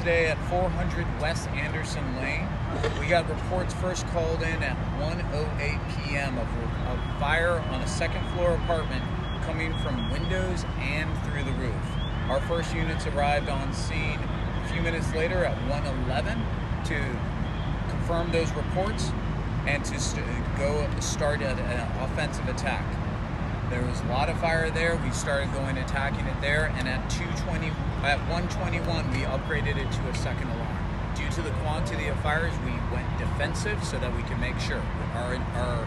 today at 400 West Anderson Lane. We got reports first called in at 1:08 p.m. of fire on a second floor apartment coming from windows and through the roof. Our first units arrived on scene a few minutes later at 1:11 to confirm those reports and to start an offensive attack. There was a lot of fire there. We started attacking it there, and at 1:21 we upgraded it to a second alarm. Due to the quantity of fires, we went defensive so that we can make sure our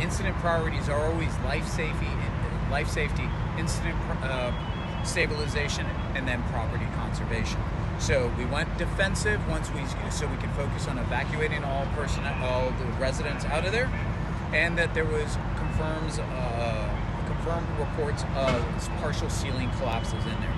incident priorities are always life safety, incident stabilization, and then property conservation. So we went defensive so we could focus on evacuating all the residents out of there, and that there was confirmed reports of partial ceiling collapses in there.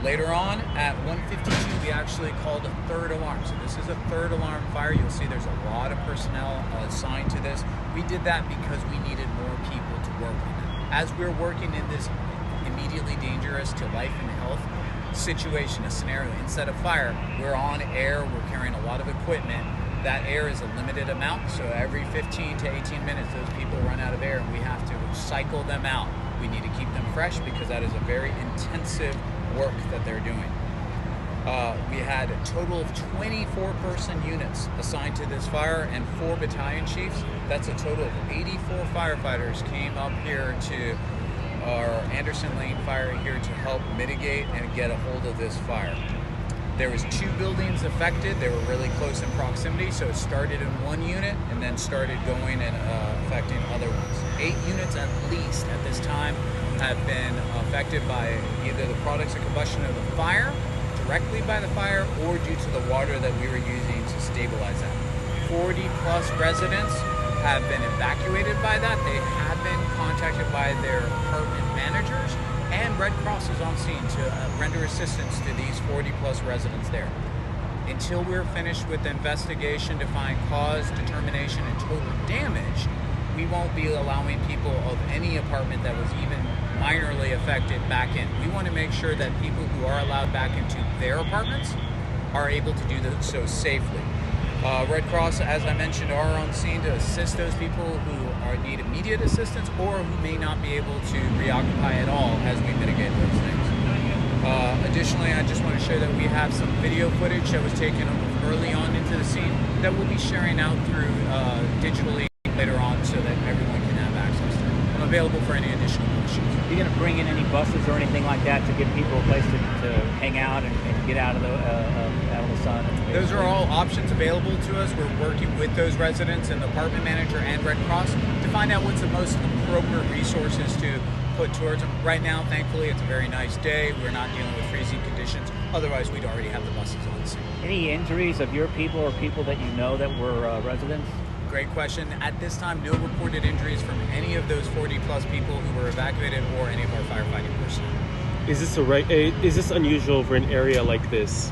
Later on, at 1:52, we actually called a third alarm. So this is a third alarm fire. You'll see there's a lot of personnel assigned to this. We did that because we needed more people to work on it. As we're working in this immediately dangerous to life and health situation, a scenario, instead of fire, we're on air, we're carrying a lot of equipment. That air is a limited amount, so every 15 to 18 minutes, those people run out of air, and we have to cycle them out. We need to keep them fresh because that is a very intensive work that they're doing. We had a total of 24-person units assigned to this fire and 4 battalion chiefs. That's a total of 84 firefighters came up here to our Anderson Lane fire here to help mitigate and get a hold of this fire. There was 2 buildings affected. They were really close in proximity, so it started in one unit and then started going and affecting other ones. 8 units at least at this time have been affected by either the products of combustion of the fire, directly by the fire, or due to the water that we were using to stabilize that. 40 plus residents have been evacuated by that. They have been contacted by their apartment managers, and Red Cross is on scene to render assistance to these 40 plus residents there. Until we're finished with the investigation to find cause, determination, and total damage, we won't be allowing people of any apartment that was even minorly affected back in. We want to make sure that people who are allowed back into their apartments are able to do so safely. Red Cross, as I mentioned, are on scene to assist those people who need immediate assistance or who may not be able to reoccupy at all as we mitigate those things. Additionally, I just want to show that we have some video footage that was taken early on into the scene that we'll be sharing out through digitally later on so that everyone can have access to it. I'm available for any additional questions. Are you going to bring in any buses or anything like that to give people a place to hang out and get out of the sun? Those are all options available to us. We're working with those residents and the apartment manager and Red Cross to find out what's the most appropriate resources to put towards them. Right now, thankfully, it's a very nice day. We're not dealing with freezing conditions. Otherwise, we'd already have the buses on scene. Any injuries of your people or people that you know that were residents? Great question. At this time, no reported injuries from any of those 40 plus people who were evacuated or any of our firefighting personnel. Is this unusual for an area like this?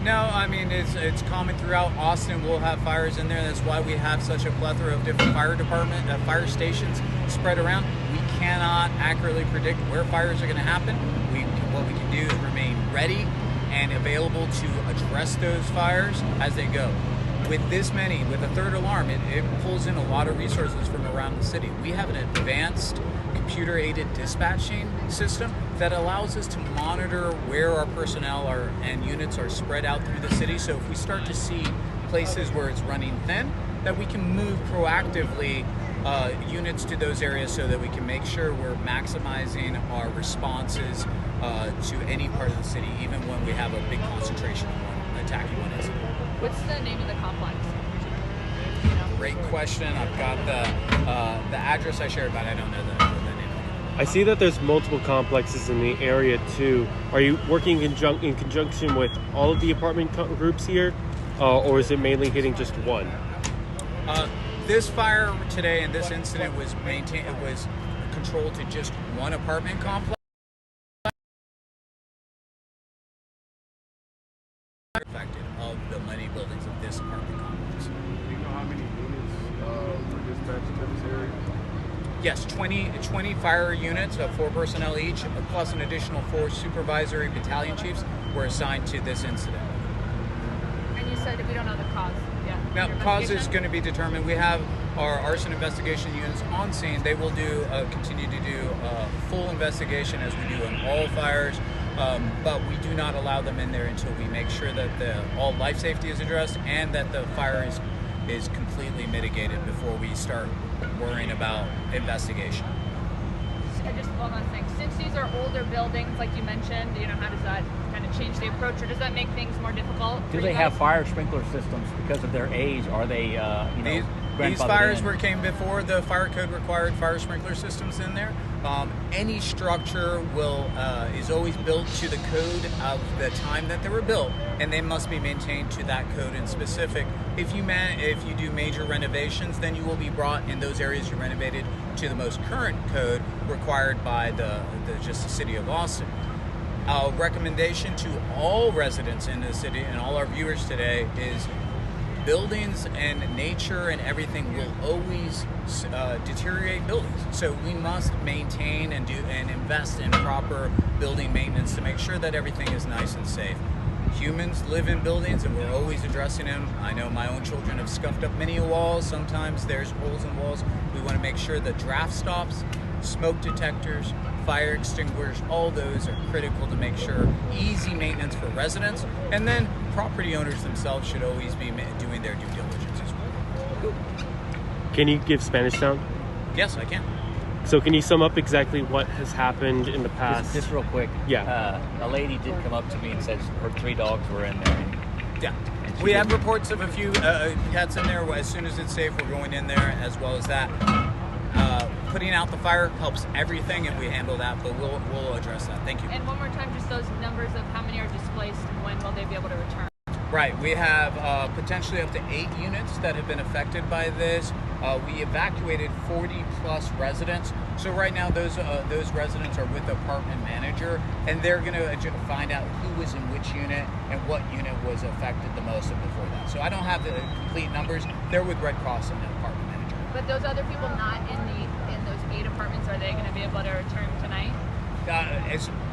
No, I mean, it's common throughout Austin. We'll have fires in there. That's why we have such a plethora of different fire stations spread around. We cannot accurately predict where fires are going to happen. What we can do is remain ready and available to address those fires as they go. With a third alarm, it pulls in a lot of resources from around the city. We have an advanced computer-aided dispatching system that allows us to monitor where our personnel and units are spread out through the city. So if we start to see places where it's running thin, that we can move proactively units to those areas so that we can make sure we're maximizing our responses to any part of the city, even when we have a big concentration of attacking one incident. What's the name of the complex? Great question. I've got the address I shared, but I don't know the name of it. I see that there's multiple complexes in the area too. Are you working in conjunction with all of the apartment groups here, or is it mainly hitting just one? This fire today and this incident was controlled to just one apartment complex. Affected of the many buildings of this apartment complex. Do you know how many units were dispatched to this area? Yes, 20 fire units of 4 personnel each, plus an additional 4 supervisory battalion chiefs were assigned to this incident. And you said that we don't know the cause yet. Now, Your cause is investigation? going to be determined. We have our arson investigation units on scene. They will continue to do a full investigation as we do on all fires, but we do not allow them in there until we make sure that all life safety is addressed and that the fire is completely mitigated before we start worrying about investigation. Just one last thing. Since these are older buildings, like you mentioned, how does that kind of change the approach, or does that make things more difficult? Do they have fire sprinkler systems because of their age? Are they, These fires came before the fire code required fire sprinkler systems in there. Any structure is always built to the code of the time that they were built, and they must be maintained to that code in specific. If you do major renovations, then you will be brought in those areas you renovated to the most current code required by the city of Austin. Our recommendation to all residents in the city and all our viewers today is buildings and nature and everything will always deteriorate buildings. So we must maintain and invest in proper building maintenance to make sure that everything is nice and safe. Humans live in buildings and we're always addressing them. I know my own children have scuffed up many walls. Sometimes there's holes in walls. We want to make sure that draft stops, smoke detectors, fire extinguishers, all those are critical to make sure easy maintenance for residents, and then property owners themselves should always be doing their due diligence as well. Can you give Spanish sound? Yes, I can. So can you sum up exactly what has happened in the past? Just real quick. Yeah. A lady did come up to me and said her 3 dogs were in there. Yeah. And she We have didn't- reports of a few cats in there. As soon as it's safe, we're going in there, as well as that. Putting out the fire helps everything, and we handle that, but we'll address that. Thank you. And one more time, just those numbers of how many are displaced and when will they be able to return? Right, we have potentially up to 8 units that have been affected by this. We evacuated 40 plus residents. So right now those residents are with the apartment manager, and they're going to find out who was in which unit and what unit was affected the most before that. So I don't have the complete numbers. They're with Red Cross and the apartment manager. But those other people not in those 8 apartments, are they going to be able to return tonight?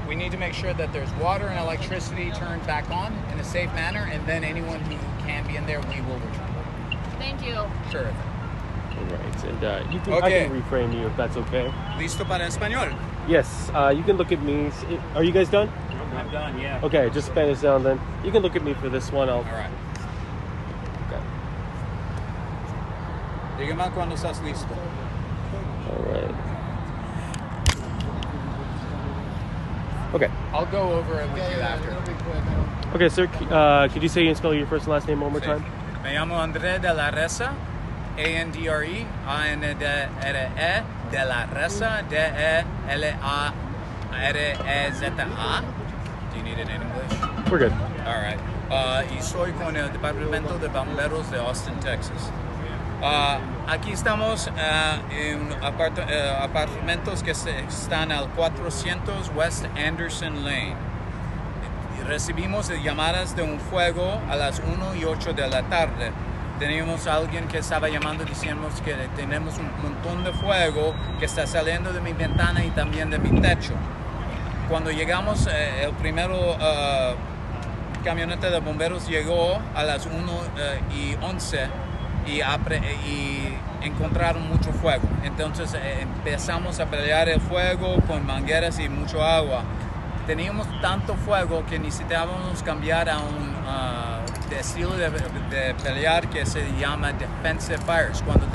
We need to make sure that there's water and electricity turned back on in a safe manner, and then anyone who can be in there, we will return. Thank you. Sure. All right, and I Okay. can reframe you if that's okay. Listo para español? Yes, you can look at me. Are you guys done? I'm done, yeah. Okay, just Spanish sound then. You can look at me for this one. All right. Okay. Dígame cuando estás listo. All right. Okay. I'll go over it with you after. Okay, sir. Could you say and spell your first and last name one more time? Me llamo André de la Reza, Andre, A-N-D-R-E, de la Reza, D-E-L-A-R-E-Z-A. Do you need it in English? We're good. All right. Y soy con el Departamento de Bomberos de Austin, Texas. Aquí estamos en apartamentos que están al 400 West Anderson Lane. Recibimos llamadas de un fuego a las 1:08 de la tarde. Teníamos a alguien que estaba llamando diciendo que tenemos un montón de fuego que está saliendo de mi ventana y también de mi techo. Cuando llegamos, el primero camioneta de bomberos llegó a las 1:11 y encontraron mucho fuego. Entonces empezamos a pelear el fuego con mangueras y mucho agua. Teníamos tanto fuego que necesitábamos cambiar a un estilo de pelear que se llama defensive fires. Cuando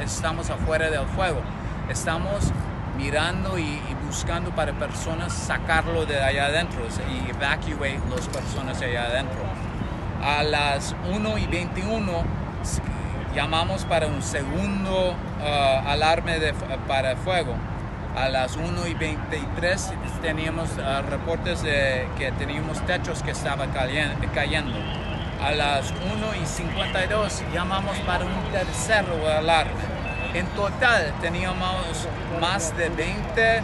estamos afuera del fuego, estamos mirando y buscando para personas sacarlo de allá adentro y evacuate las personas allá adentro. A las 1:21 llamamos para un segundo alarme para fuego. A las 1:23 teníamos reportes de que teníamos techos que estaban cayendo. A las 1:52 llamamos para un tercer alarme. En total teníamos más de 20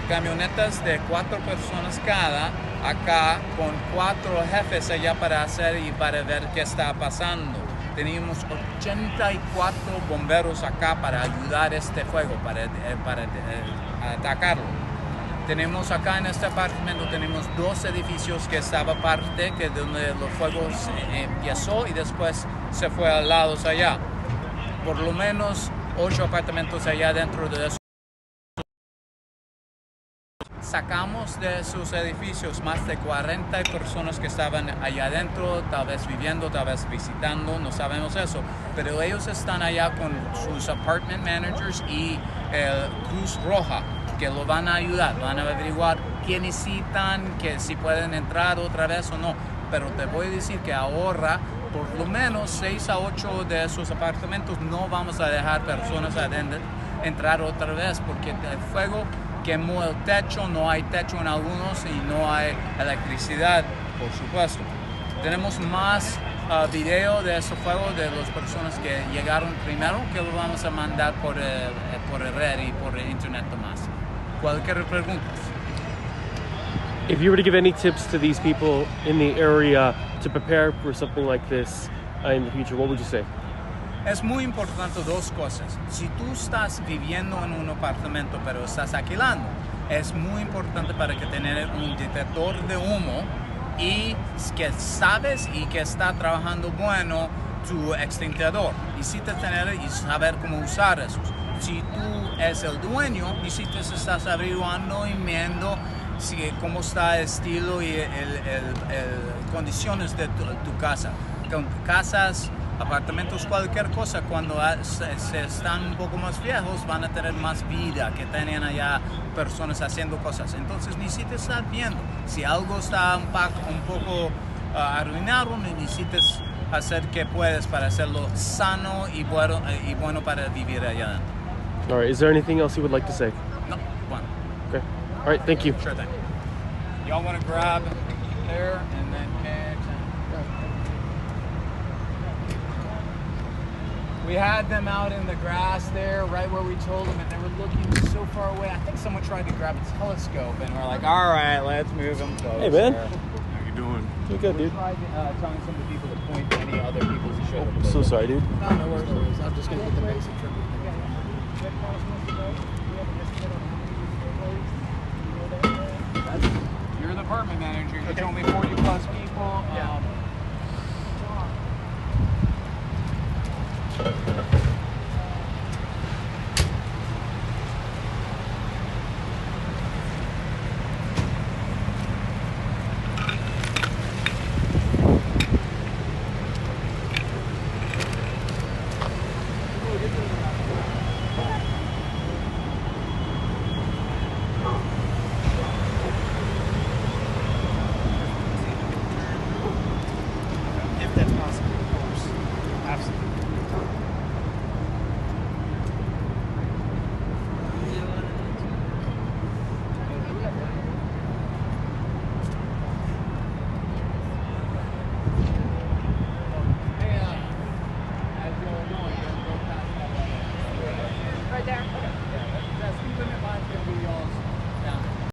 camionetas de 4 personas cada acá, con 4 jefes allá para hacer y para ver qué está pasando. Teníamos 84 bomberos acá para ayudar este fuego, para atacarlo. Tenemos acá en este apartamento, tenemos 2 edificios que estaba parte, que donde los fuegos empezó y después se fue al lado allá. Por lo menos 8 apartamentos allá dentro de eso. Sacamos de sus edificios más de 40 personas que estaban allá adentro, tal vez viviendo, tal vez visitando, no sabemos eso, pero ellos están allá con sus apartment managers y Cruz Roja, que lo van a ayudar, van a averiguar qué necesitan, que si pueden entrar otra vez o no, pero te voy a decir que ahora por lo menos 6 a 8 de esos apartamentos no vamos a dejar personas adentro entrar otra vez, porque el fuego quemó el techo, no hay techo en algunos y no hay electricidad, por supuesto. Tenemos más video de ese fuego de las personas que llegaron primero, que lo vamos a mandar por red y por internet más. Cualquier pregunta. If you were to give any tips to these people in the area to prepare for something like this in the future, what would you say? Es muy importante 2 cosas. Si tú estás viviendo en un apartamento pero estás alquilando, es muy importante para que tener un detector de humo y que sabes y que está trabajando bueno tu extintor. Necesitas tener y saber cómo usar esos. Si tú eres el dueño, necesitas estar averiguando y viendo cómo está el estilo y condiciones de tu casa. Con casas, apartamentos, cualquier cosa, cuando se están un poco más viejos, van a tener más vida, que tenían allá personas haciendo cosas. Entonces necesitas estar viendo. Si algo está un poco arruinado, necesitas hacer que puedes para hacerlo sano y bueno para vivir allá adentro. All right, is there anything else you would like to say? No, bueno. Okay. All right, thank you. Sure thing. Y'all want to grab there and then we had them out in the grass there, right where we told them, and they were looking so far away. I think someone tried to grab a telescope, and we're like, all right, let's move them closer. Hey, man. How you doing? You're good, dude. We tried telling some of the people to point to any other people who showed up. So sorry, dude. No, no worries. I'm just gonna get the basic trim. You're the apartment manager. You told me 40 plus people.